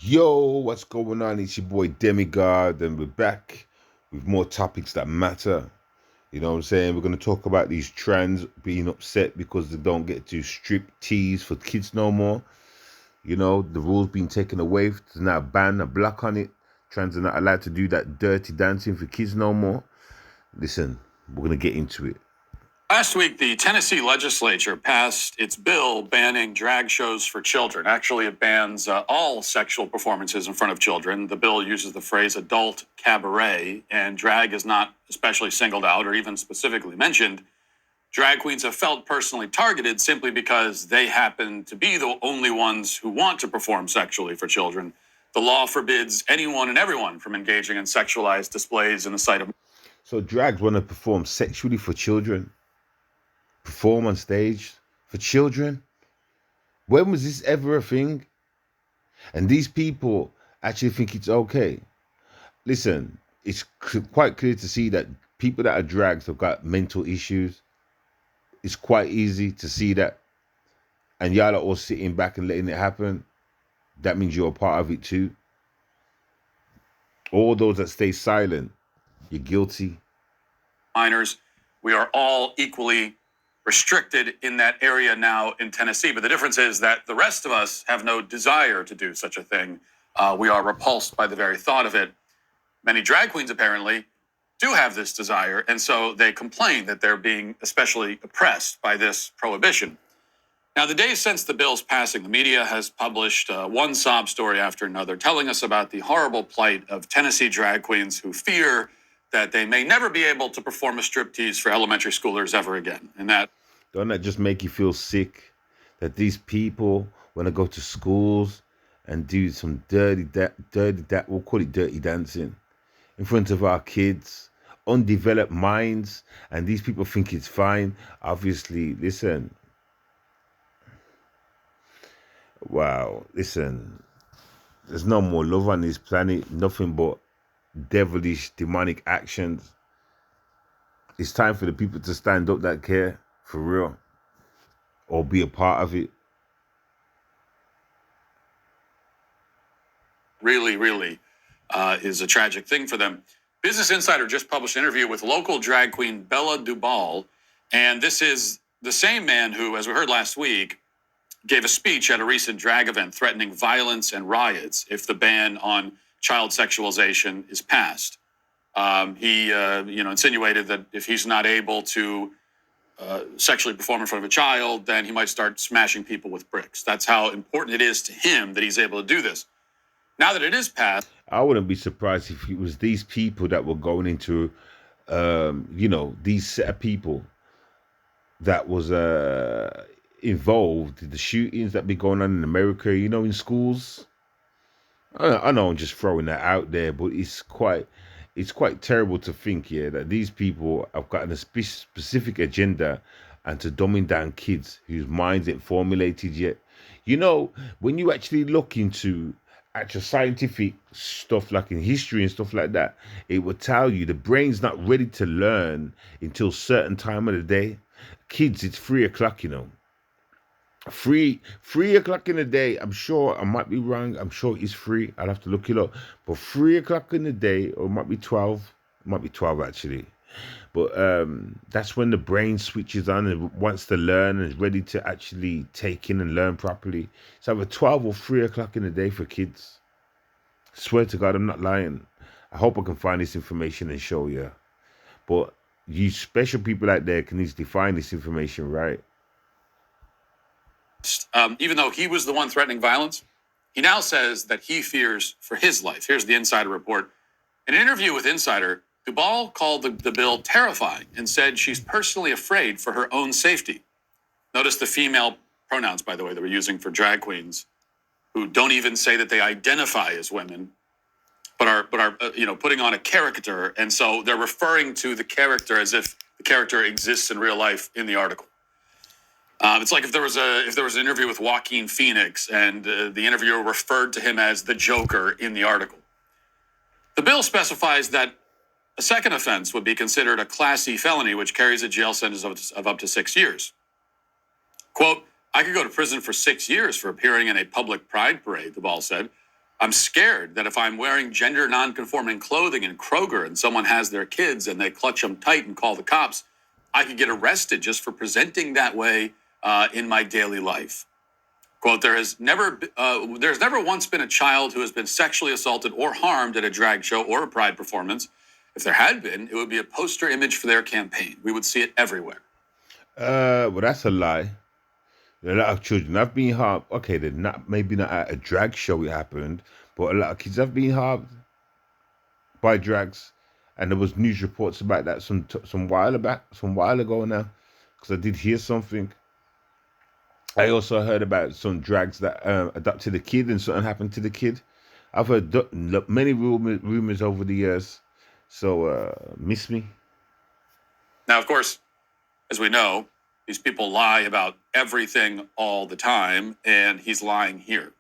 Yo, what's going on? It's your boy Demigod, and we're back with more topics that matter. You know what I'm saying? We're going to talk about these trans being upset because they don't get to strip tease for kids no more. You know, the rules being taken away. There's now a ban, a block on it. Trans are not allowed to do that dirty dancing for kids no more. Listen, we're going to get into it. Last week, the Tennessee legislature passed its bill banning drag shows for children. Actually, it bans all sexual performances in front of children. The bill uses the phrase adult cabaret, and drag is not especially singled out or even specifically mentioned. Drag queens have felt personally targeted simply because they happen to be the only ones who want to perform sexually for children. The law forbids anyone and everyone from engaging in sexualized displays in the sight of. So drags want to perform sexually for children, perform on stage for children. When was this ever a thing? And these people actually think it's okay. Listen, it's quite clear to see that people that are drags have got mental issues. It's quite easy to see that. And y'all are all sitting back and letting it happen. That means you're a part of it too. All those that stay silent, you're guilty. Minors, we are all equally restricted in that area now in Tennessee. But the difference is that the rest of us have no desire to do such a thing. We are repulsed by the very thought of it. Many drag queens apparently do have this desire, and so they complain that they're being especially oppressed by this prohibition. Now, the days since the bill's passing, the media has published one sob story after another, telling us about the horrible plight of Tennessee drag queens who fear that they may never be able to perform a striptease for elementary schoolers ever again. And that don't that just make you feel sick? That these people want to go to schools and do some we'll call it dirty dancing in front of our kids, undeveloped minds, and these people think it's fine. Obviously, listen. Wow, listen. There's no more love on this planet. Nothing but devilish, demonic actions. It's time for the people to stand up that care, for real, or be a part of it. Really is a tragic thing for them. Business Insider just published an interview with local drag queen Bella Dubal, and this is the same man who, as we heard last week, gave a speech at a recent drag event threatening violence and riots if the ban on child sexualization is passed. He insinuated that if he's not able to sexually perform in front of a child, then he might start smashing people with bricks. That's how important it is to him that he's able to do this. Now that it is passed, I wouldn't be surprised if it was these people that were going into, these set of people that was involved in the shootings that be going on in America, in schools. I know I'm just throwing that out there, but it's quite terrible to think, that these people have got a specific agenda and to dumbing down kids whose minds ain't formulated yet. When you actually look into actual scientific stuff like in history and stuff like that, it will tell you the brain's not ready to learn until certain time of the day. Kids, it's 3:00, 3:00 in the day. I'm sure I might be wrong. I'm sure it's 3. I'll have to look it up. But 3:00 in the day, or it might be 12. It might be 12 actually. But that's when the brain switches on and wants to learn and is ready to actually take in and learn properly. It's either 12 or 3:00 in the day for kids. I swear to God, I'm not lying. I hope I can find this information and show you. But you special people out there can easily find this information, right? even though he was the one threatening violence, he now says that he fears for his life. Here's the Insider report. In an interview with Insider, Dubal called the bill terrifying and said she's personally afraid for her own safety. Notice the female pronouns, by the way, that we're using for drag queens, who don't even say that they identify as women, but are putting on a caricature, and so they're referring to the character as if the character exists in real life in the article. It's like if there was an interview with Joaquin Phoenix and the interviewer referred to him as the Joker in the article. The bill specifies that a second offense would be considered a Class C felony, which carries a jail sentence of up to 6 years. Quote, I could go to prison for 6 years for appearing in a public pride parade, Dubal said. I'm scared that if I'm wearing gender non-conforming clothing in Kroger and someone has their kids and they clutch them tight and call the cops, I could get arrested just for presenting that way in my daily life. Quote, there's never once been a child who has been sexually assaulted or harmed at a drag show or a pride performance. If there had been, it would be a poster image for their campaign. We would see it everywhere. Well, that's a lie. A lot of children have been harmed. Okay, they're not, maybe not at a drag show it happened, but a lot of kids have been harmed by drags, and there was news reports about that some while ago now, because I did hear something. I also heard about some drags that adopted a kid and something happened to the kid. I've heard many rumors over the years, so miss me. Now, of course, as we know, these people lie about everything all the time, and he's lying here.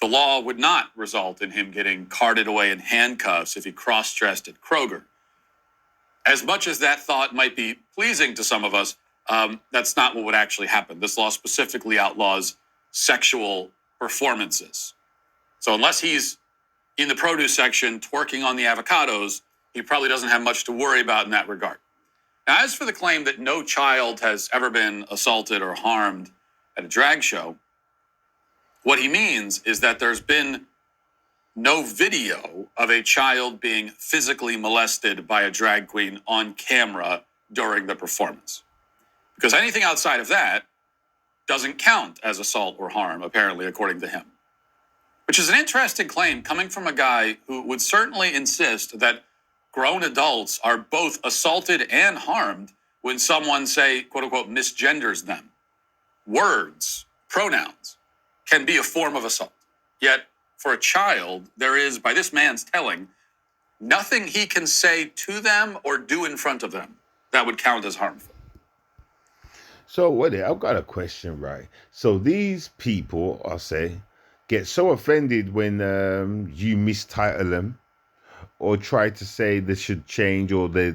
The law would not result in him getting carted away in handcuffs if he cross-dressed at Kroger. As much as that thought might be pleasing to some of us, that's not what would actually happen. This law specifically outlaws sexual performances. So unless he's in the produce section twerking on the avocados, he probably doesn't have much to worry about in that regard. Now, as for the claim that no child has ever been assaulted or harmed at a drag show, what he means is that there's been no video of a child being physically molested by a drag queen on camera during the performance. Because anything outside of that doesn't count as assault or harm, apparently, according to him. Which is an interesting claim coming from a guy who would certainly insist that grown adults are both assaulted and harmed when someone, say, quote unquote, misgenders them. Words, pronouns, can be a form of assault. Yet, for a child, there is, by this man's telling, nothing he can say to them or do in front of them that would count as harmful. So, wait, I've got a question, right? So, these people, I'll say, get so offended when you mistitle them or try to say they should change or they're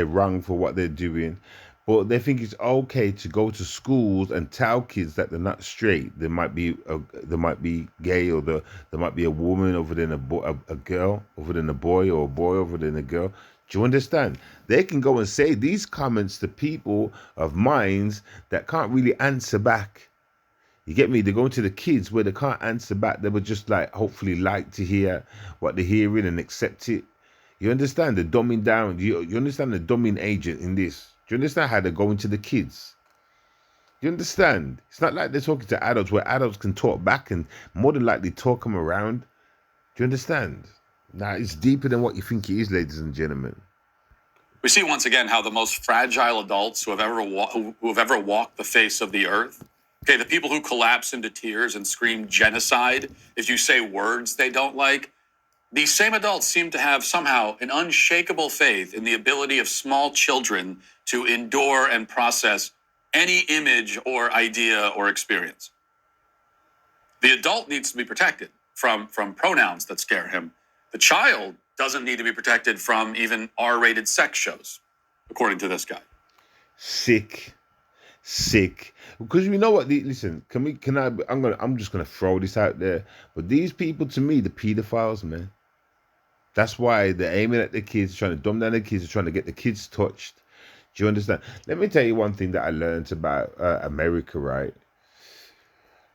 wrong for what they're doing. But they think it's okay to go to schools and tell kids that they're not straight. They might be gay, or there might be a woman other than a girl, other than a boy, or a boy other than a girl. Do you understand? They can go and say these comments to people of minds that can't really answer back. You get me? They go to the kids where they can't answer back. They would just hopefully like to hear what they're hearing and accept it. You understand the dumbing down? You understand the dumbing agent in this? Do you understand how they're going to the kids? Do you understand? It's not like they're talking to adults where adults can talk back and more than likely talk them around. Do you understand? Now, it's deeper than what you think it is, ladies and gentlemen. We see once again how the most fragile adults who have ever walked the face of the earth, okay, the people who collapse into tears and scream genocide if you say words they don't like, these same adults seem to have somehow an unshakable faith in the ability of small children to endure and process any image or idea or experience. The adult needs to be protected from pronouns that scare him. The child doesn't need to be protected from even R-rated sex shows, according to this guy. Sick. Because you know what? Listen, I'm just gonna throw this out there. But these people, to me, the pedophiles, man. That's why they're aiming at the kids, trying to dumb down the kids, trying to get the kids touched. Do you understand? Let me tell you one thing that I learned about America, right?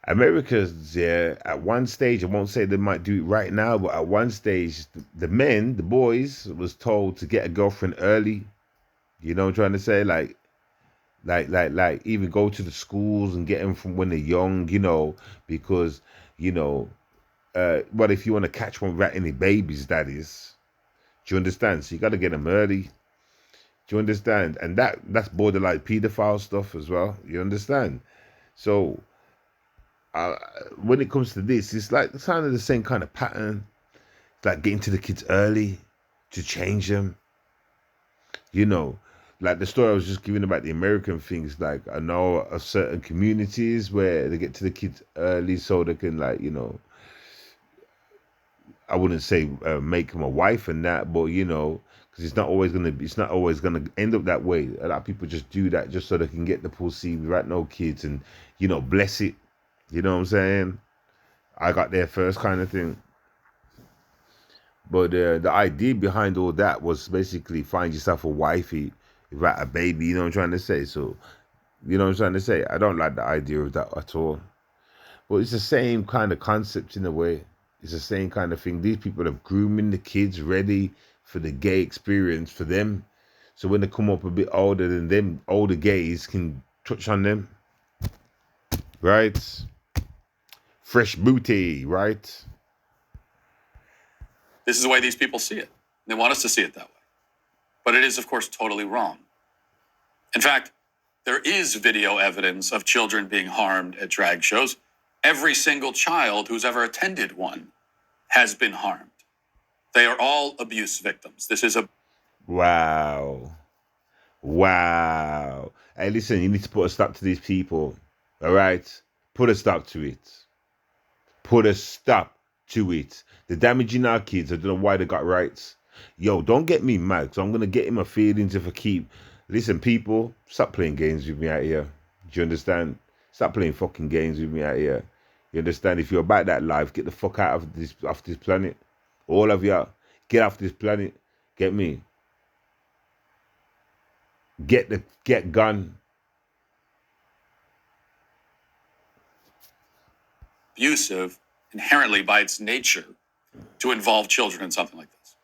America's, at one stage, I won't say they might do it right now, but at one stage, the boys, was told to get a girlfriend early. You know what I'm trying to say? Like even go to the schools and get them from when they're young, because, but if you want to catch one without any babies, that is. Do you understand? So you got to get them early. Do you understand? And that's borderline pedophile stuff as well. You understand? So when it comes to this, it's like kind of the same kind of pattern. It's like getting to the kids early to change them. Like the story I was just giving about the American things. Like I know of certain communities where they get to the kids early so they can I wouldn't say make them a wife and that, but because it's not always gonna end up that way. A lot of people just do that just so they can get the pussy without no kids and bless it. You know what I'm saying? I got there first kind of thing. But the idea behind all that was basically find yourself a wifey, without a baby. You know what I'm trying to say? So, you know what I'm trying to say? I don't like the idea of that at all. But it's the same kind of concept in a way. It's the same kind of thing. These people are grooming the kids ready for the gay experience for them. So when they come up a bit older than them, older gays can touch on them. Right? Fresh booty, right? This is the way these people see it. They want us to see it that way. But it is, of course, totally wrong. In fact, there is video evidence of children being harmed at drag shows. Every single child who's ever attended one has been harmed. They are all abuse victims. This is a... Wow. Wow. Hey, listen, you need to put a stop to these people. All right? Put a stop to it. Put a stop to it. They're damaging our kids. I don't know why they got rights. Yo, don't get me mad, because I'm going to get in my feelings if I keep... Listen, people, stop playing games with me out here. Do you understand? Stop playing fucking games with me out here. You understand? If you're about that life, get the fuck out of this planet. All of you, get off this planet. Get me? Get gone. Abusive inherently by its nature to involve children in something like this.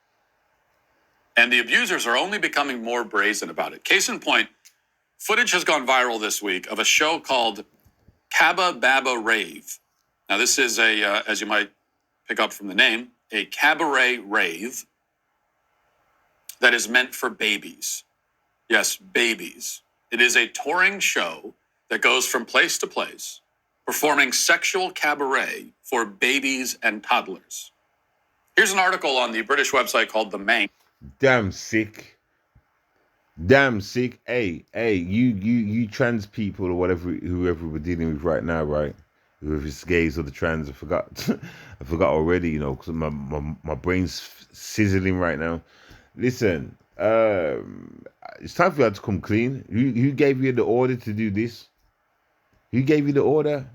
And the abusers are only becoming more brazen about it. Case in point, footage has gone viral this week of a show called Cabba Babba Rave. Now, this is as you might pick up from the name, a cabaret rave that is meant for babies. Yes, babies. It is a touring show that goes from place to place, performing sexual cabaret for babies and toddlers. Here's an article on the British website called The Manx. Damn sick. Damn sick. Hey, you trans people or whatever, whoever we're dealing with right now, right? Whoever it's gays or the trans, I forgot. I forgot already, you know, because my brain's sizzling right now. Listen, it's time for you to come clean. Who gave you the order to do this? Who gave you the order?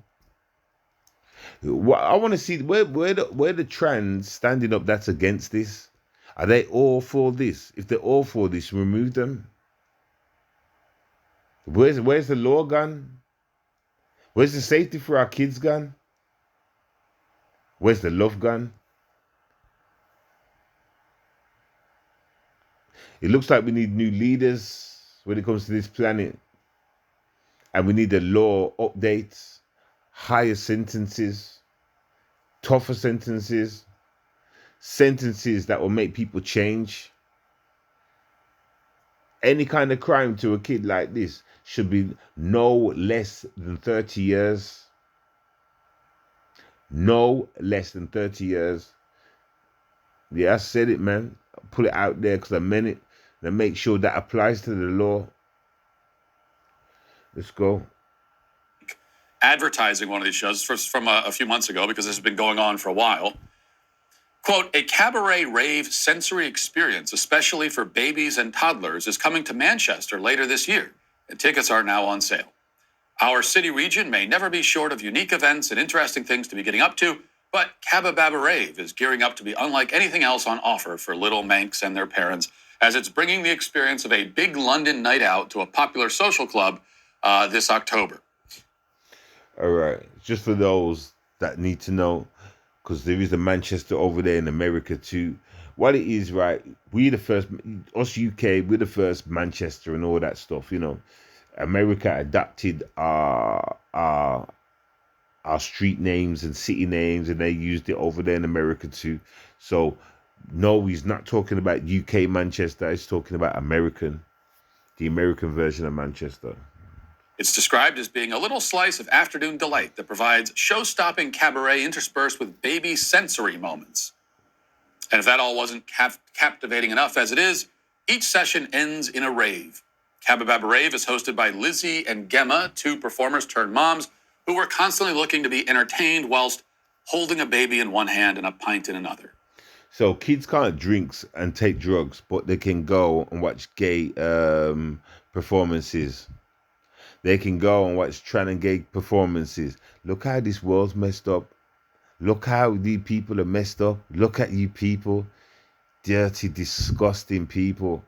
What I want to see, where the trans standing up that's against this? Are they all for this? If they're all for this, remove them. Where's the law gone? Where's the safety for our kids gone? Where's the love gone? It looks like we need new leaders when it comes to this planet. And we need a law updates, higher sentences, tougher sentences, sentences that will make people change. Any kind of crime to a kid like this should be no less than 30 years. No less than 30 years. Yeah, I said it, man. Put it out there because I meant it. And make sure that applies to the law. Let's go. Advertising one of these shows from a few months ago, because this has been going on for a while. Quote, a cabaret rave sensory experience, especially for babies and toddlers, is coming to Manchester later this year, and tickets are now on sale. Our city region may never be short of unique events and interesting things to be getting up to, but Cabba Babba Rave is gearing up to be unlike anything else on offer for little Manx and their parents, as it's bringing the experience of a big London night out to a popular social club this October. All right, just for those that need to know, because there is a Manchester over there in America too. What it is, right? We the first, us UK, we're the first Manchester and all that stuff. You know, America adapted our street names and city names, and they used it over there in America too. So, no, he's not talking about UK Manchester. He's talking about the American version of Manchester. It's described as being a little slice of afternoon delight that provides show-stopping cabaret interspersed with baby sensory moments. And if that all wasn't captivating enough as it is, each session ends in a rave. Cabba Babba Rave is hosted by Lizzie and Gemma, two performers turned moms, who were constantly looking to be entertained whilst holding a baby in one hand and a pint in another. So kids can't drink and take drugs, but they can go and watch gay performances. They can go and watch trans and gay performances. Look how this world's messed up. Look how the people are messed up. Look at you people. dirty, disgusting people.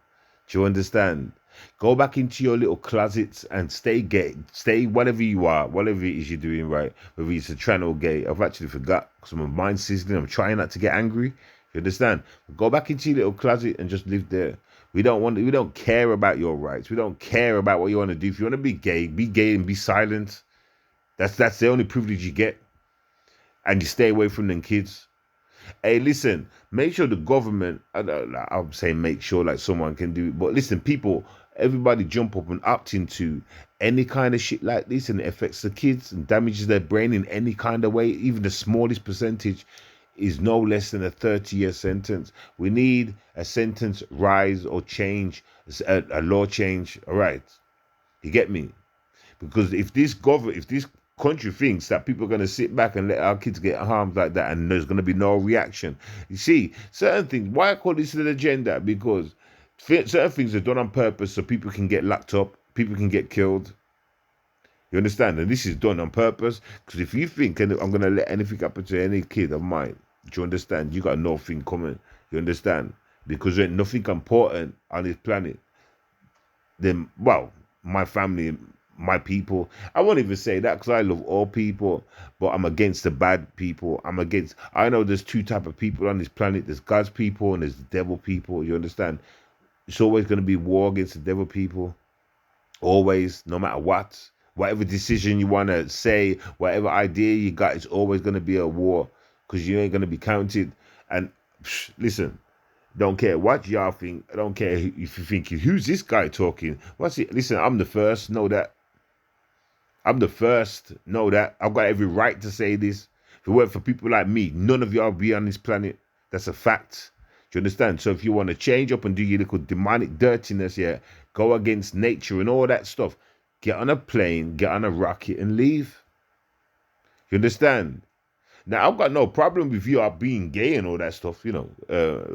Do you understand? Go back into your little closets and stay gay. Stay whatever you are, whatever it is you're doing, right? Whether it's a trans or gay. I've actually forgot because my mind's sizzling. I'm trying not to get angry. You understand? Go back into your little closet and just live there. We don't care about your rights. We don't care about what you want to do. If you want to be gay and be silent. That's the only privilege you get. And you stay away from them kids. Hey, listen, make sure the government, I'm saying make sure like someone can do it, but listen, people, everybody jump up and opt into any kind of shit like this, and it affects the kids and damages their brain in any kind of way. Even the smallest percentage is no less than a 30-year sentence. We need a sentence rise or change, a law change. All right, you get me? Because if this country thinks that people are going to sit back and let our kids get harmed like that and there's going to be no reaction. You see, certain things, why I call this an agenda? Because certain things are done on purpose so people can get locked up, people can get killed. You understand? And this is done on purpose. Because if you think I'm going to let anything happen to any kid of mine, do you understand? You got nothing coming. You understand? Because there ain't nothing important on this planet. Then, well, my family, my people. I won't even say that because I love all people, but I'm against the bad people. I know there's two type of people on this planet. There's God's people and there's the devil people. You understand? It's always going to be war against the devil people. Always, no matter what. Whatever decision you want to say, whatever idea you got, it's always going to be a war because you ain't going to be counted. And listen, don't care what y'all think. I don't care if you think, who's this guy talking? What's it? Listen, I'm the first. Know that. I'm the first. Know that. I've got every right to say this. If it weren't for people like me, none of y'all would be on this planet. That's a fact. Do you understand? So if you want to change up and do your little demonic dirtiness, yeah, go against nature and all that stuff, get on a plane, get on a rocket and leave. You understand? Now, I've got no problem with you being gay and all that stuff, you know.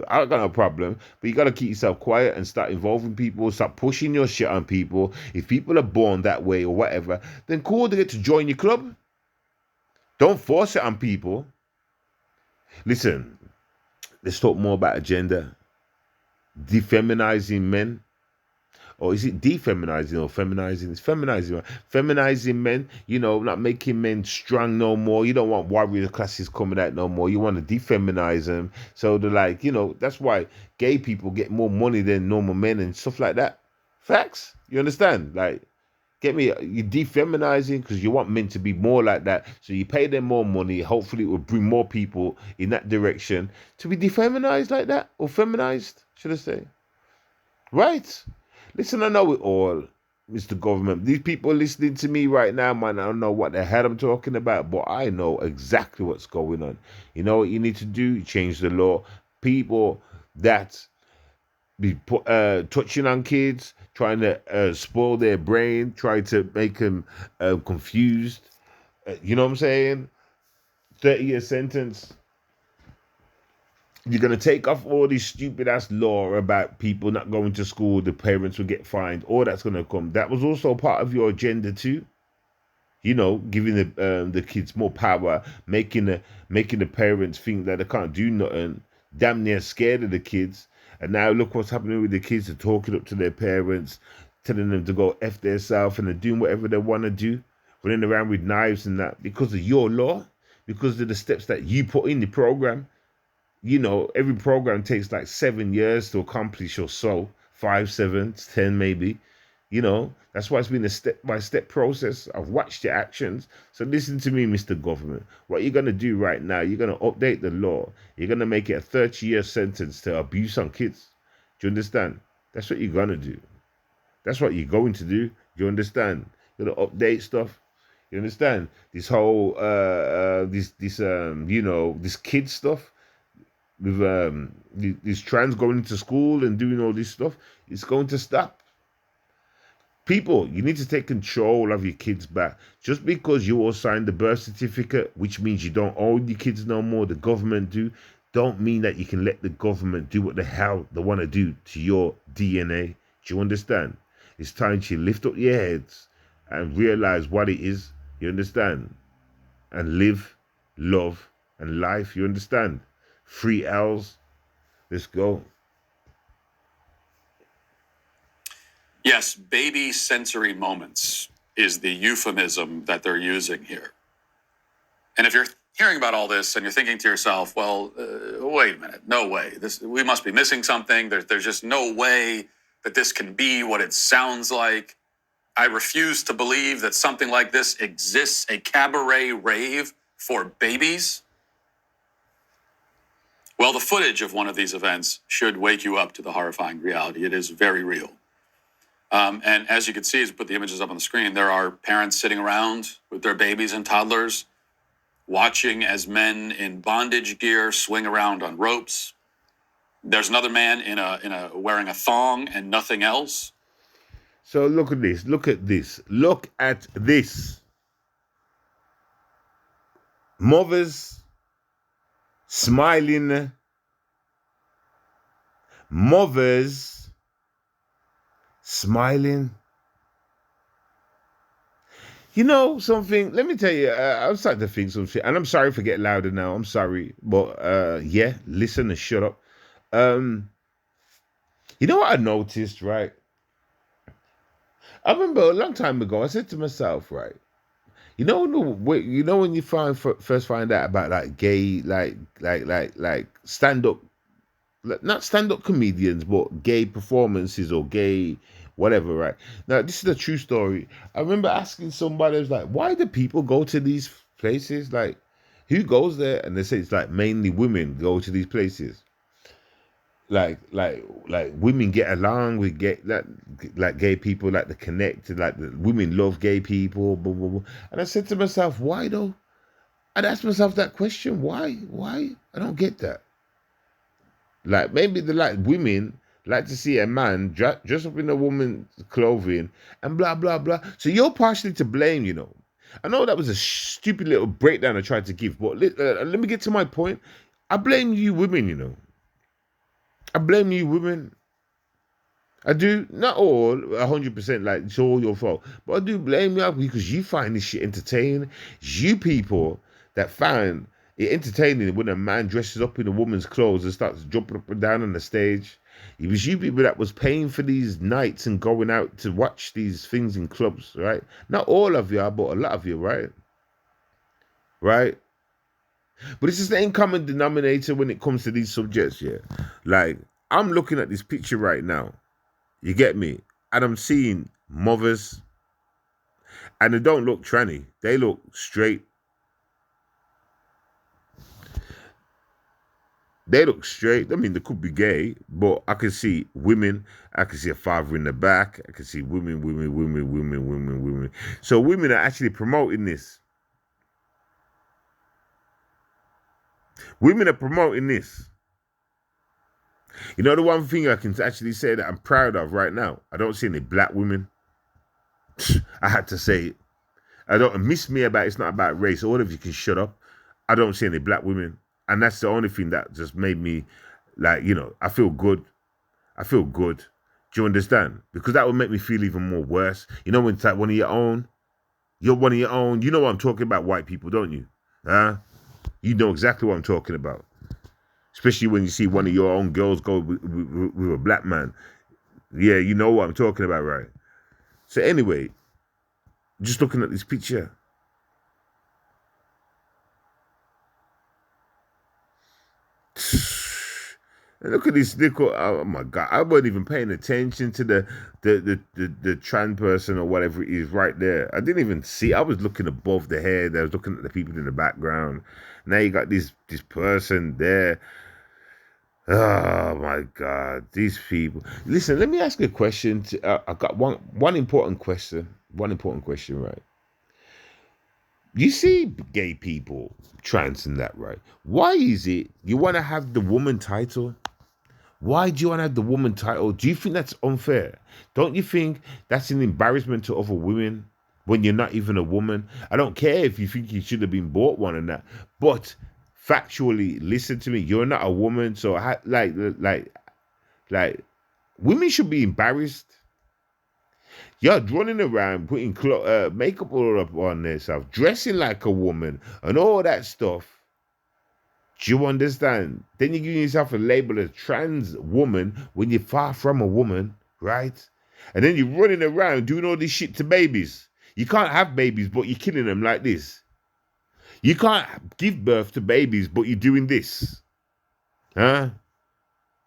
I've got no problem. But you got to keep yourself quiet and start involving people. Start pushing your shit on people. If people are born that way or whatever, then cool, they get to join your club. Don't force it on people. Listen, let's talk more about agenda. Defeminizing men. Or is it defeminizing or feminizing? It's feminizing, right? Feminizing men, you know, not making men strong no more. You don't want warrior classes coming out no more. You want to defeminize them. So they're like, you know, that's why gay people get more money than normal men and stuff like that. Facts. You understand? Like, get me? You're defeminizing because you want men to be more like that. So you pay them more money. Hopefully it will bring more people in that direction to be defeminized like that. Or feminized, should I say. Right? Listen, I know it all, Mr. Government. These people listening to me right now, man, I don't know what the hell I'm talking about, but I know exactly what's going on. You know what you need to do? Change the law. People that be touching on kids, trying to spoil their brain, trying to make them confused. You know what I'm saying? 30-year sentence. You're going to take off all this stupid ass law about people not going to school, the parents will get fined, all that's going to come. That was also part of your agenda too. You know, giving the kids more power, making the parents think that they can't do nothing, damn near scared of the kids. And now look what's happening with the kids. They're talking up to their parents, telling them to go F themselves, and they're doing whatever they want to do, running around with knives and that because of your law, because of the steps that you put in the program. You know, every program takes like 7 years to accomplish or so. 5, 7, 10 maybe. You know, that's why it's been a step-by-step process. I've watched your actions. So listen to me, Mr. Government. What you're going to do right now, you're going to update the law. You're going to make it a 30-year sentence to abuse on kids. Do you understand? That's what you're going to do. That's what you're going to do. Do you understand? You're going to update stuff. You understand? This whole, this kid stuff. With these trans going into school and doing all this stuff, it's going to stop. People, you need to take control of your kids back. Just because you all signed the birth certificate, which means you don't own your kids no more, the government do, don't mean that you can let the government do what the hell they want to do to your DNA. Do you understand? It's time to lift up your heads and realize what it is. You understand? And live, love, and life. You understand? 3 L's. Let's go. Yes, baby sensory moments is the euphemism that they're using here. And if you're hearing about all this and you're thinking to yourself, well, wait a minute, no way. We must be missing something. There's just no way that this can be what it sounds like. I refuse to believe that something like this exists, a cabaret rave for babies. Well, the footage of one of these events should wake you up to the horrifying reality. It is very real. And as you can see, as we put the images up on the screen, there are parents sitting around with their babies and toddlers, watching as men in bondage gear swing around on ropes. There's another man in a wearing a thong and nothing else. So look at this. Look at this. Look at this. Mothers smiling. Mothers smiling. You know something? Let me tell you. I'm starting to think some shit, and I'm sorry for getting louder now. I'm sorry, but yeah, listen and shut up. You know what I noticed, right? I remember a long time ago. I said to myself, right? You know when you first find out about like gay, like stand up, not stand up comedians, but gay performances or gay whatever, right? Now, this is a true story. I remember asking somebody, I was like, why do people go to these places? Like, who goes there? And they say it's like mainly women go to these places. Like women get along with like gay people, like the connect, like the women love gay people, blah, blah, blah. And I said to myself, why though? I'd ask myself that question, why? I don't get that. Like maybe women like to see a man dress up in a woman's clothing and blah blah blah. So you're partially to blame, you know. I know that was a stupid little breakdown I tried to give, but let me get to my point. I blame you women, you know. I blame you women. I do, not all, 100%, like it's all your fault, but I do blame you because you find this shit entertaining. It's you people that find it entertaining when a man dresses up in a woman's clothes and starts jumping up and down on the stage. It was you people that was paying for these nights and going out to watch these things in clubs, right? Not all of you, but a lot of you, right? Right? But this is the common denominator when it comes to these subjects, yeah. Like, I'm looking at this picture right now. You get me? And I'm seeing mothers, and they don't look tranny. They look straight. They look straight. I mean, they could be gay, but I can see women. I can see a father in the back. I can see women. So women are actually promoting this. Women are promoting this. You know, the one thing I can actually say that I'm proud of right now, I don't see any black women. I had to say it. I don't miss me about it's not about race. All of you can shut up. I don't see any black women. And that's the only thing that just made me, like, you know, I feel good. I feel good. Do you understand? Because that would make me feel even more worse. You know, when it's like one of your own, you're one of your own. You know what I'm talking about, white people, don't you? Huh? You know exactly what I'm talking about. Especially when you see one of your own girls go with a black man. Yeah, you know what I'm talking about, right? So anyway, just looking at this picture. Look at this little, oh my God, I wasn't even paying attention to the trans person or whatever it is right there. I didn't even see, I was looking above the head, I was looking at the people in the background. Now you got this person there. Oh my God, these people. Listen, let me ask you a question. I got one important question. One important question, right? You see gay people, trans and that, right? Why is it you want to have the woman title? Why do you want to have the woman title? Do you think that's unfair? Don't you think that's an embarrassment to other women when you're not even a woman? I don't care if you think you should have been bought one and that, but factually, listen to me. You're not a woman, so like, women should be embarrassed. You're running around putting makeup all up on themselves, dressing like a woman, and all that stuff. Do you understand? Then you're giving yourself a label as trans woman when you're far from a woman, right? And then you're running around doing all this shit to babies. You can't have babies, but you're killing them like this. You can't give birth to babies, but you're doing this. Huh?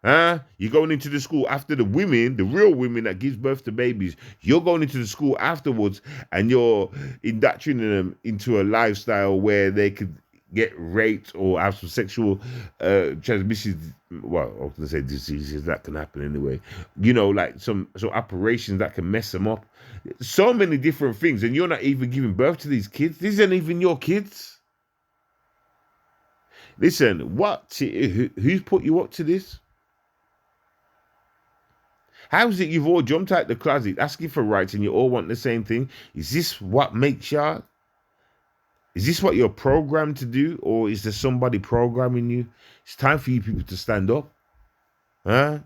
Huh? You're going into the school after the women, the real women that gives birth to babies. You're going into the school afterwards and you're indoctrinating them into a lifestyle where they could get raped or have some sexual transmission. Well, I was going to say diseases that can happen anyway. You know, like some operations that can mess them up. So many different things. And you're not even giving birth to these kids. These aren't even your kids. Listen, who's put you up to this? How is it you've all jumped out the closet asking for rights and you all want the same thing? Is this what makes y'all? Is this what you're programmed to do? Or is there somebody programming you? It's time for you people to stand up. Huh?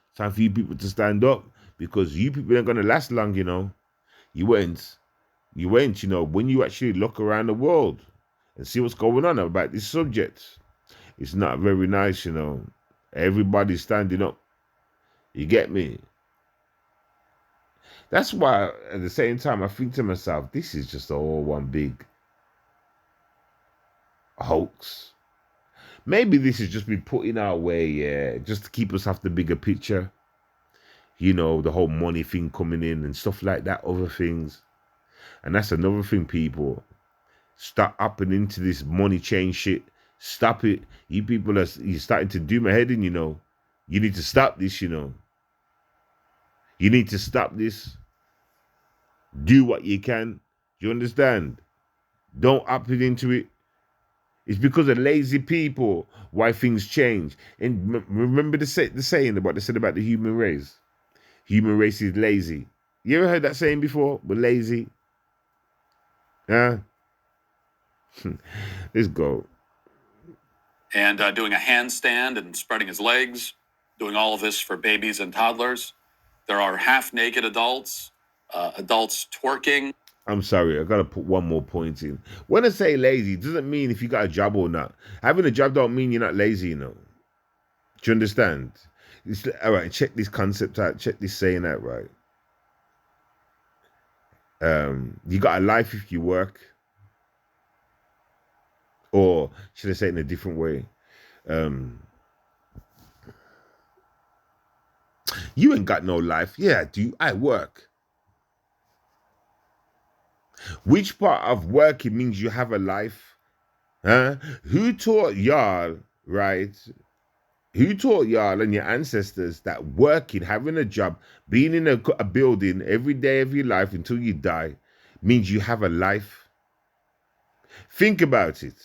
It's time for you people to stand up because you people ain't going to last long, you know. You went, you know, when you actually look around the world and see what's going on about this subject. It's not very nice, you know. Everybody's standing up. You get me? That's why at the same time I think to myself, this is just all one big hoax. Maybe this has just been put in our way, yeah, just to keep us off the bigger picture. You know, the whole money thing coming in and stuff like that, other things. And that's another thing, people. Stop upping into this money chain shit. Stop it. You people you're starting to do my head in, you know. You need to stop this, you know. You need to stop this. Do what you can. You understand? Don't up it into it. It's because of lazy people why things change. And remember the saying about the human race. Human race is lazy. You ever heard that saying before? We're lazy. Huh? Let's go. And doing a handstand and spreading his legs, doing all of this for babies and toddlers. There are half-naked adults, adults twerking. I'm sorry, I gotta put one more point in. When I say lazy, it doesn't mean if you got a job or not. Having a job don't mean you're not lazy, you know. Do you understand? All right, check this concept out. Check this saying out, right? You got a life if you work. Or should I say it in a different way? You ain't got no life. Yeah, I do. I work. Which part of working means you have a life? Huh? Who taught y'all, right? Who taught y'all and your ancestors that working, having a job, being in a building every day of your life until you die means you have a life? Think about it.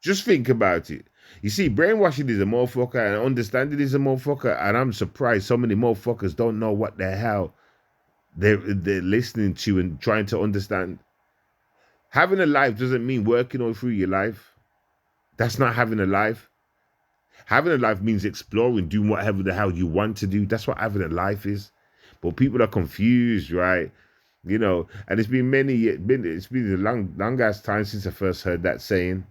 Just think about it. You see, brainwashing is a motherfucker and understanding is a motherfucker, and I'm surprised so many motherfuckers don't know what the hell they're listening to and trying to understand. Having a life doesn't mean working all through your life. That's not having a life. Having a life means exploring, doing whatever the hell you want to do. That's what having a life is. But people are confused, right? You know, and it's been a long ass time since I first heard that saying.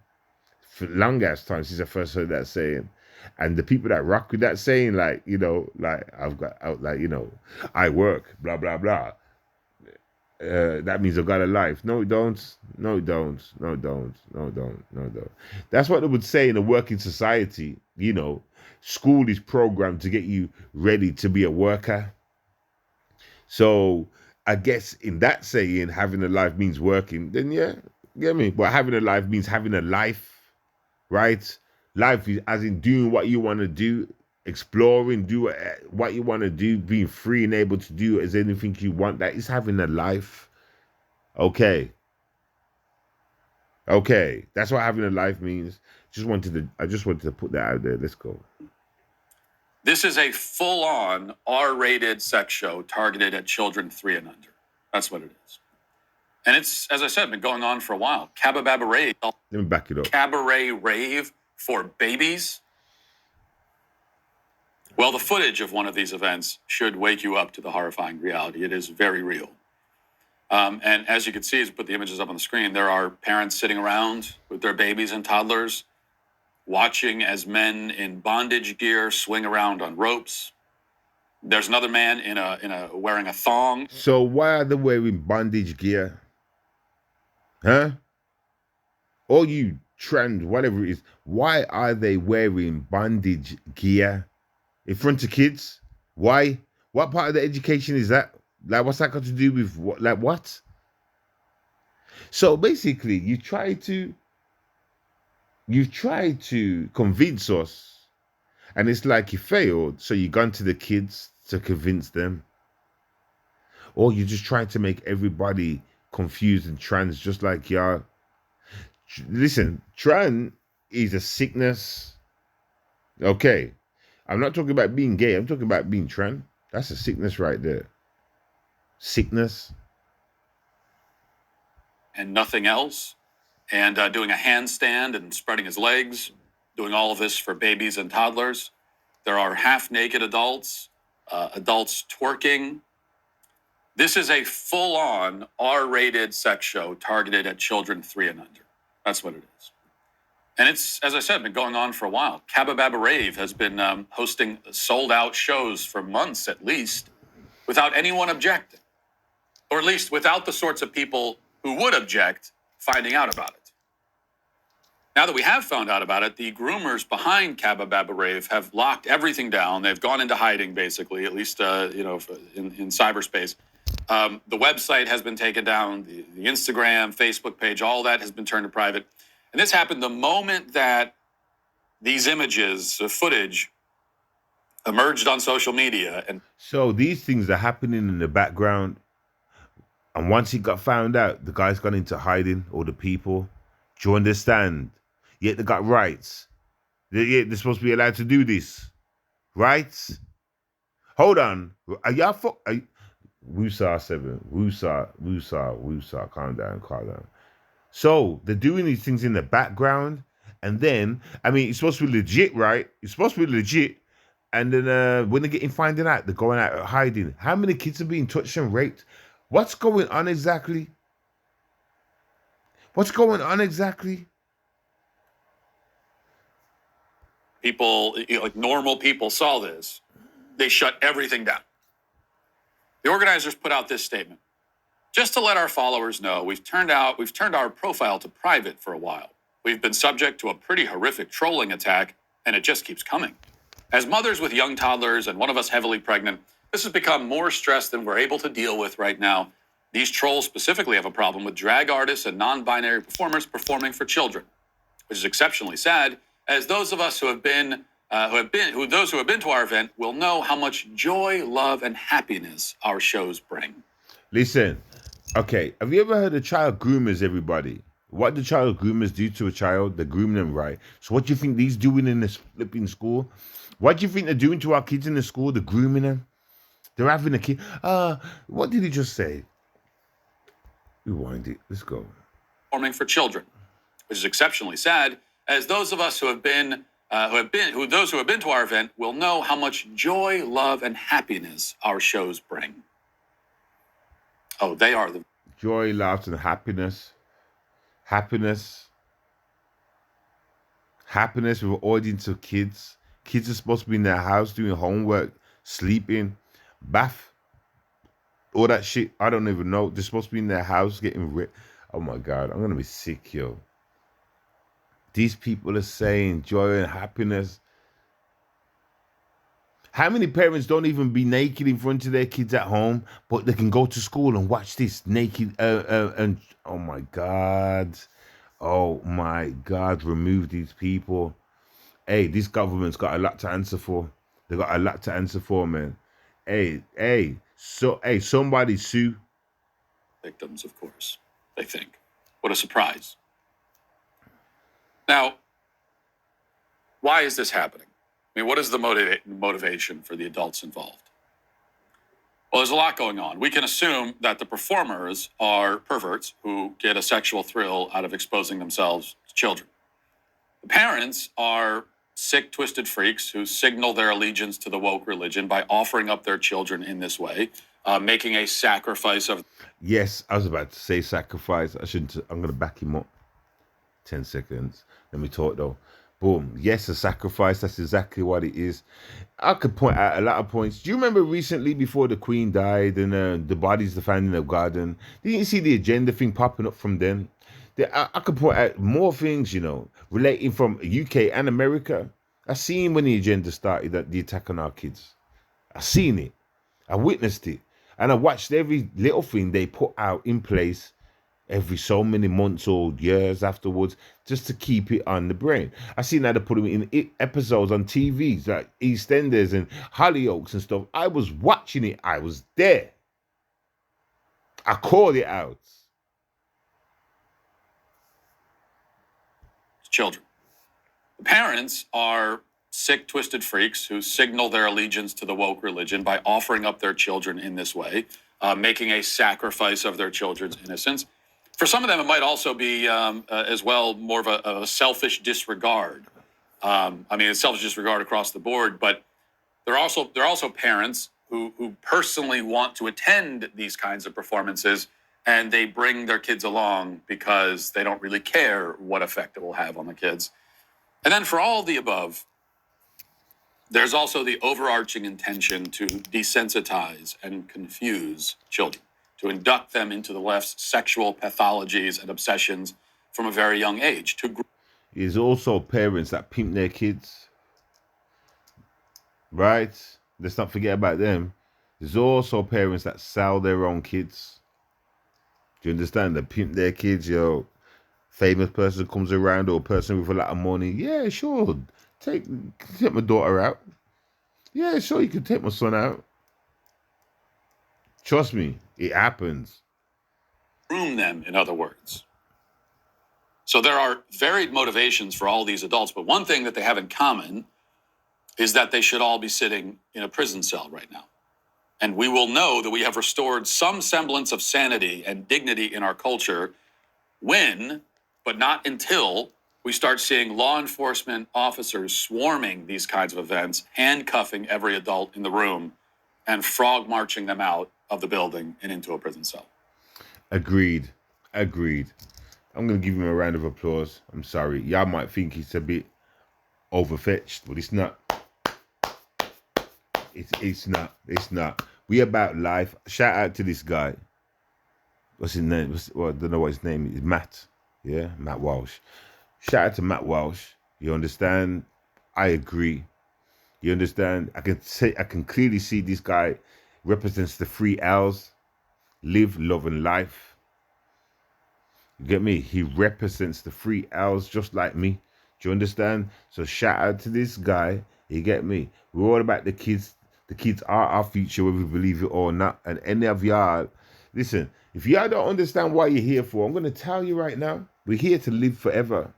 And the people that rock with that saying, like, you know, like I work, blah blah blah. That means I've got a life. No, it don't. No, it don't. No, it don't. No, it don't. No, it don't. That's what they would say in a working society. You know, school is programmed to get you ready to be a worker. So I guess in that saying, having a life means working. Then yeah, get me. But having a life means having a life, right? Life is as in doing what you want to do, exploring, do what you want to do, being free and able to do as anything you want. That is having a life. Okay, that's what having a life means. I just wanted to put that out there. Let's go. This is a full-on R-rated sex show targeted at children 3 and under. That's what it is. And it's, as I said, been going on for a while. Cabaret Rave. Let me back it up. Cabaret Rave for babies. Well, the footage of one of these events should wake you up to the horrifying reality. It is very real. And as you can see, as we put the images up on the screen, there are parents sitting around with their babies and toddlers, watching as men in bondage gear swing around on ropes. There's another man in a wearing a thong. So why are they wearing bondage gear? Huh? All you trans, whatever it is, why are they wearing bondage gear in front of kids? Why? What part of the education is that? Like, what's that got to do with what? Like, what? So basically, you try to convince us, and it's like you failed. So you gone to the kids to convince them, or you're just trying to make everybody confused and trans, just like y'all. Listen, trans is a sickness. Okay, I'm not talking about being gay. I'm talking about being trans. That's a sickness right there. Sickness. And nothing else, and doing a handstand and spreading his legs, doing all of this for babies and toddlers. There are half-naked adults, adults twerking. This is a full-on R-rated sex show targeted at children 3 and under. That's what it is. And it's, as I said, been going on for a while. Kabba Babba Rave has been hosting sold-out shows for months at least without anyone objecting, or at least without the sorts of people who would object finding out about it. Now that we have found out about it, the groomers behind Kabba Babba Rave have locked everything down. They've gone into hiding, basically, at least in cyberspace. The website has been taken down, the Instagram, Facebook page, all that has been turned to private. And this happened the moment that these images, footage, emerged on social media. And so these things are happening in the background. And once he got found out, the guy's gone into hiding, or the people. Do you understand? Yet they got rights. They're supposed to be allowed to do this. Rights? Hold on. Are y'all Woosah 7. Woosah. Calm down. So they're doing these things in the background. And then, I mean, it's supposed to be legit, right? It's supposed to be legit. And then when they're getting finding out, they're going out hiding. How many kids are being touched and raped? What's going on exactly? People, like normal people, saw this. They shut everything down. The organizers put out this statement. Just to let our followers know, we've turned our profile to private for a while. We've been subject to a pretty horrific trolling attack, and it just keeps coming. As mothers with young toddlers and one of us heavily pregnant, this has become more stress than we're able to deal with right now. These trolls specifically have a problem with drag artists and non-binary performers performing for children, which is exceptionally sad, as those of us who have been to our event will know how much joy, love, and happiness our shows bring. Listen, okay, have you ever heard of child groomers, everybody? What do child groomers do to a child? They groom them, right? So what do you think these doing in this flipping school? What do you think they're doing to our kids in the school? They're grooming them. They're having a kid. What did he just say? Rewind it. Let's go. Performing for children, which is exceptionally sad, as those of us who have been to our event will know how much joy, love, and happiness our shows bring. Oh, they are the joy, love, and happiness. Happiness with an audience of kids. Kids are supposed to be in their house doing homework, sleeping, bath, all that shit. I don't even know. They're supposed to be in their house getting ripped. Oh my God, I'm going to be sick, yo. These people are saying joy and happiness. How many parents don't even be naked in front of their kids at home, but they can go to school and watch this naked and oh my God, remove these people. Hey, this government's got a lot to answer for. They got a lot to answer for, man. Hey, somebody sue. Victims, of course, they think. What a surprise. Now, why is this happening? I mean, what is the motivation for the adults involved? Well, there's a lot going on. We can assume that the performers are perverts who get a sexual thrill out of exposing themselves to children. The parents are sick, twisted freaks who signal their allegiance to the woke religion by offering up their children in this way, making a sacrifice of... Yes, I was about to say sacrifice. I'm going to back him up. 10 seconds. Let me talk, though. Boom. Yes, a sacrifice. That's exactly what it is. I could point out a lot of points. Do you remember recently before the Queen died and the bodies they found in the garden? Didn't you see the agenda thing popping up from them? I could point out more things, relating from UK and America. I seen when the agenda started that the attack on our kids. I seen it. I witnessed it. And I watched every little thing they put out in place every so many months or years afterwards, just to keep it on the brain. I seen how they put them in episodes on TVs like EastEnders and Hollyoaks and stuff. I was watching it. I was there. I called it out. Children. The parents are sick, twisted freaks who signal their allegiance to the woke religion by offering up their children in this way, making a sacrifice of their children's innocence. For some of them, it might also be as well more of a selfish disregard. It's selfish disregard across the board, but they're also parents who personally want to attend these kinds of performances, and they bring their kids along because they don't really care what effect it will have on the kids. And then for all of the above, there's also the overarching intention to desensitize and confuse children, to induct them into the left's sexual pathologies and obsessions from a very young age. There's also parents that pimp their kids, right? Let's not forget about them. There's also parents that sell their own kids. Do you understand? They pimp their kids, famous person comes around or a person with a lot of money. Yeah, sure. Take my daughter out. Yeah, sure, you can take my son out. Trust me, it happens. Groom them, in other words. So there are varied motivations for all these adults, but one thing that they have in common is that they should all be sitting in a prison cell right now. And we will know that we have restored some semblance of sanity and dignity in our culture when, but not until, we start seeing law enforcement officers swarming these kinds of events, handcuffing every adult in the room, and frog marching them out of the building and into a prison cell. Agreed. I'm going to give him a round of applause. I'm sorry. Y'all might think it's a bit overfetched, but it's not. It's not. We about life. Shout out to this guy. What's his name? I don't know what his name is. Matt. Yeah, Matt Walsh. Shout out to Matt Walsh. You understand? I agree. You understand? I can clearly see this guy represents the 3 L's. Live, love, and life. You get me? He represents the 3 L's just like me. Do you understand? So shout out to this guy. You get me? We're all about the kids. The kids are our future, whether we believe it or not. And any of y'all, listen, if y'all don't understand what you're here for, I'm going to tell you right now, we're here to live forever.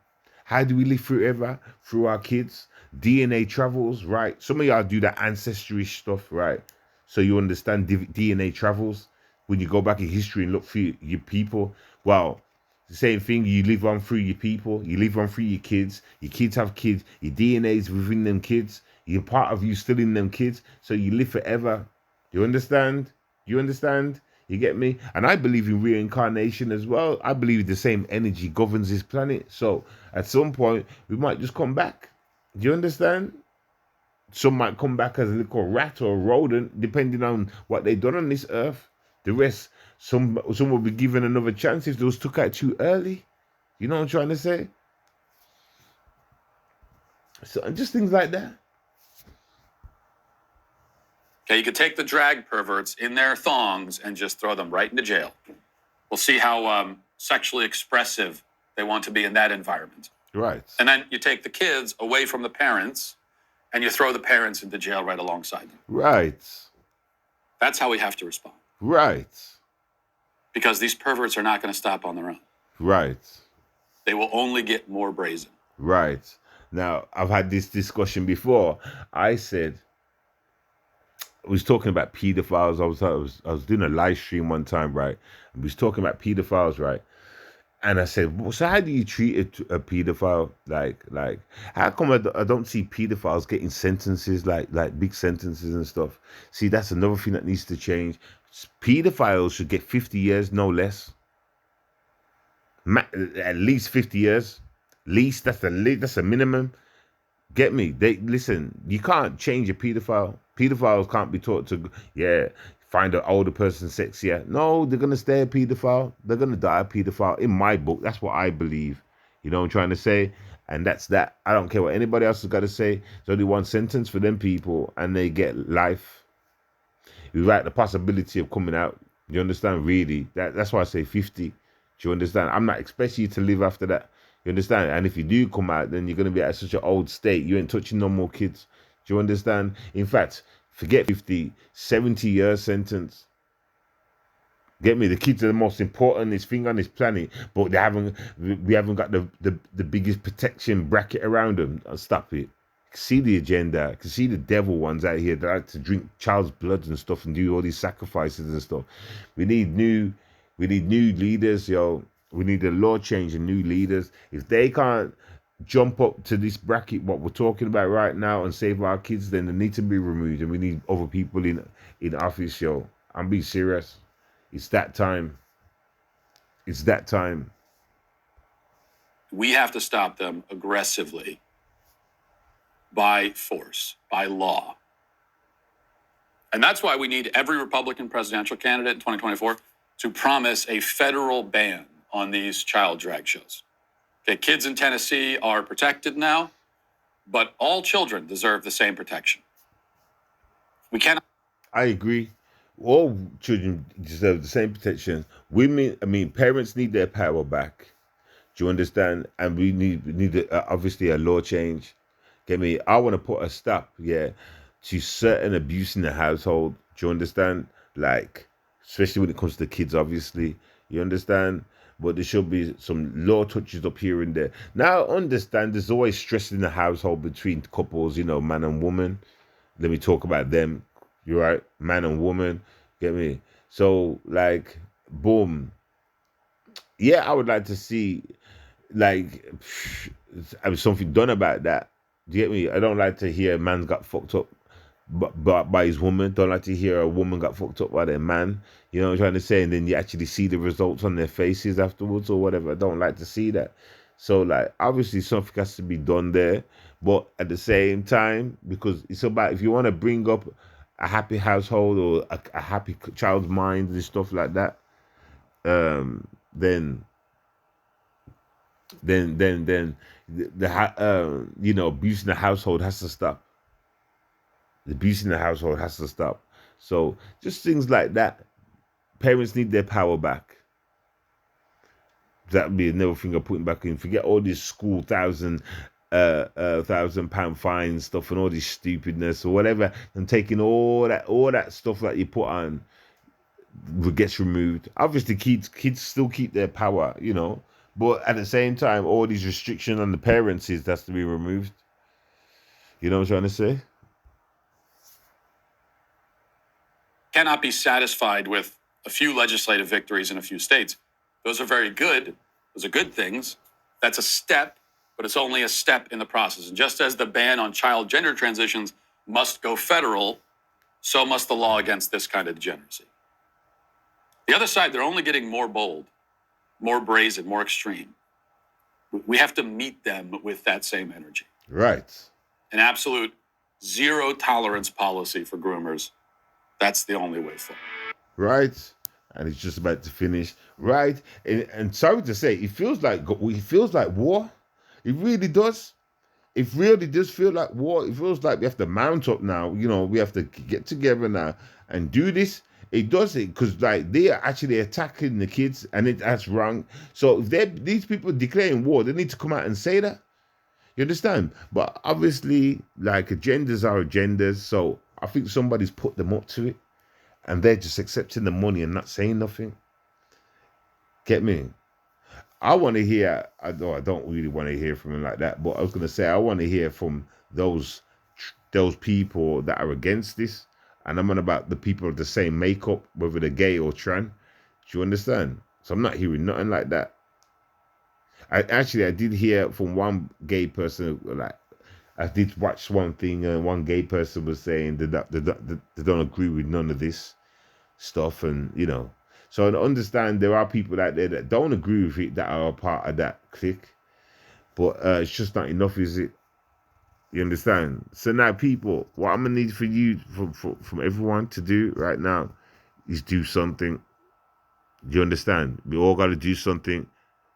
How do we live forever? Through our kids. DNA travels, right? Some of y'all do that ancestry stuff, right? So you understand DNA travels. When you go back in history and look for your people, well, the same thing, you live on through your people, you live on through your kids have kids, your DNA is within them kids, you're part of you still in them kids, so you live forever. You understand? You get me? And I believe in reincarnation as well. I believe the same energy governs this planet. So at some point, we might just come back. Do you understand? Some might come back as a little rat or a rodent, depending on what they've done on this earth. The rest, some will be given another chance if those took out too early. You know what I'm trying to say? So just things like that. Okay, you could take the drag perverts in their thongs and just throw them right into jail. We'll see how sexually expressive they want to be in that environment. Right. And then you take the kids away from the parents and you throw the parents into jail right alongside them. Right. That's how we have to respond. Right. Because these perverts are not going to stop on their own. Right. They will only get more brazen. Right. Now, I've had this discussion before. I said, I was talking about pedophiles. I was doing a live stream one time, right? And we was talking about pedophiles, right? And I said, well, so how do you treat a pedophile? Like, how come I don't see pedophiles getting sentences, like big sentences and stuff? See, that's another thing that needs to change. Pedophiles should get 50 years, no less. At least 50 years. Least, that's a minimum. Get me? They listen. You can't change a pedophile. Pedophiles can't be taught to find an older person sexier. No, they're gonna stay a pedophile. They're gonna die a pedophile. In my book, that's what I believe. You know what I'm trying to say? And that's that. I don't care what anybody else has got to say. There's only one sentence for them people, and they get life without the possibility of coming out. You understand? Really, that's why I say 50. Do you understand? I'm not expecting you to live after that. You understand? And if you do come out, then you're going to be at such an old state. You ain't touching no more kids. Do you understand? In fact, forget 50, 70-year sentence. Get me? The kids are the most important thing on this planet, but we haven't got the biggest protection bracket around them. Stop it. See the agenda. I can see the devil ones out here that like to drink child's blood and stuff and do all these sacrifices and stuff. We need new leaders, yo. We need a law change and new leaders. If they can't jump up to this bracket, what we're talking about right now, and save our kids, then they need to be removed, and we need other people in office, yo. I'm being serious. It's that time. It's that time. We have to stop them aggressively by force, by law. And that's why we need every Republican presidential candidate in 2024 to promise a federal ban on these child drag shows. Okay, kids in Tennessee are protected now, but all children deserve the same protection. We cannot. I agree. All children deserve the same protection. Parents need their power back. Do you understand? And we need obviously a law change. Get me? I want to put a stop, to certain abuse in the household. Do you understand? Like, especially when it comes to kids, obviously. You understand? But there should be some law touches up here and there. Now, understand there's always stress in the household between couples, man and woman. Let me talk about them. You're right, man and woman. Get me? So, like, boom. Yeah, I would like to see, like, something done about that. Do you get me? I don't like to hear a man got fucked up by his woman. Don't like to hear a woman got fucked up by their man. You know what I'm trying to say? And then you actually see the results on their faces afterwards or whatever. I don't like to see that. So, like, obviously something has to be done there. But at the same time, because it's about, if you want to bring up a happy household or a happy child's mind and stuff like that, then abuse in the household has to stop. The abuse in the household has to stop. So just things like that. Parents need their power back. That would be another thing I'm putting back in. Forget all this school £1,000 fine stuff and all this stupidness or whatever, and taking all that stuff that you put on gets removed. Obviously, kids still keep their power, but at the same time, all these restrictions on the parents has to be removed. You know what I'm trying to say? Cannot be satisfied with a few legislative victories in a few states. Those are very good. Those are good things. That's a step, but it's only a step in the process. And just as the ban on child gender transitions must go federal, so must the law against this kind of degeneracy. The other side, they're only getting more bold, more brazen, more extreme. We have to meet them with that same energy. Right. An absolute zero tolerance policy for groomers. That's the only way forward. Right. And it's just about to finish. Right. And sorry to say, it feels like war. It really does. It really does feel like war. It feels like we have to mount up now. We have to get together now and do this. It does it because they are actually attacking the kids, and that's wrong. So if these people declaring war, they need to come out and say that. You understand? But obviously, agendas are agendas. So I think somebody's put them up to it, and they're just accepting the money and not saying nothing. Get me? I want to hear. I don't really want to hear from him like that. But I was going to say I want to hear from those people that are against this. And I'm on about the people of the same makeup, whether they're gay or trans. Do you understand? So I'm not hearing nothing like that. I did hear from one gay person, I did watch one thing, and one gay person was saying that they don't agree with none of this stuff, and So I understand there are people out there that don't agree with it, that are a part of that clique, but it's just not enough, is it? You understand? So now, people, what I'm gonna need for you, from everyone to do right now, is do something. Do you understand? We all got to do something.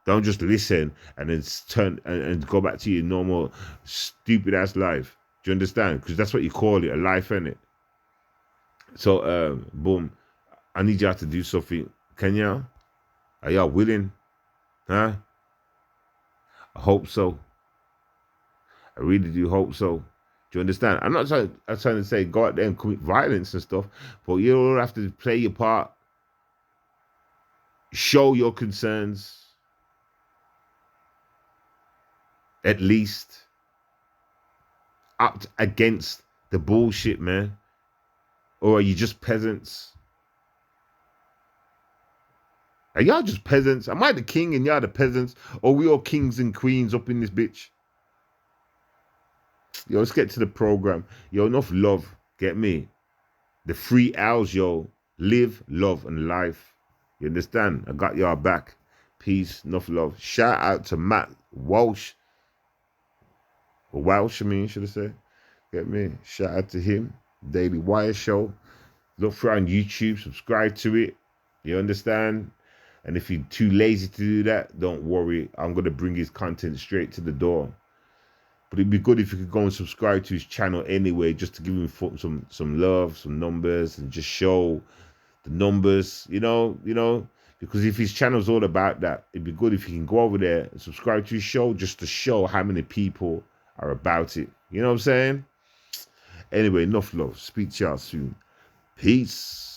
Don't just listen and then turn and go back to your normal stupid ass life. Do you understand? Because that's what you call it, a life, innit? So, boom. I need y'all to do something. Can y'all? Are y'all willing? Huh? I hope so. I really do hope so. Do you understand? I'm trying to say go out there and commit violence and stuff, but you all have to play your part, show your concerns, at least, up against the bullshit, man. Or are you just peasants? Are y'all just peasants? Am I the king and y'all the peasants? Or we all kings and queens up in this bitch? Yo, let's get to the program. Yo, enough love. Get me? The 3 L's, yo. Live, love, and life. You understand? I got y'all back. Peace, enough love. Shout out to Matt Walsh. Or Welsh, I mean, should I say? Get me? Shout out to him. Daily Wire Show. Look for it on YouTube. Subscribe to it. You understand? And if you're too lazy to do that, don't worry. I'm going to bring his content straight to the door. But it'd be good if you could go and subscribe to his channel anyway, just to give him some love, some numbers, and just show the numbers, you know, because if his channel's all about that, it'd be good if you can go over there and subscribe to his show just to show how many people are about it. You know what I'm saying? Anyway, enough love. Speak to y'all soon. Peace.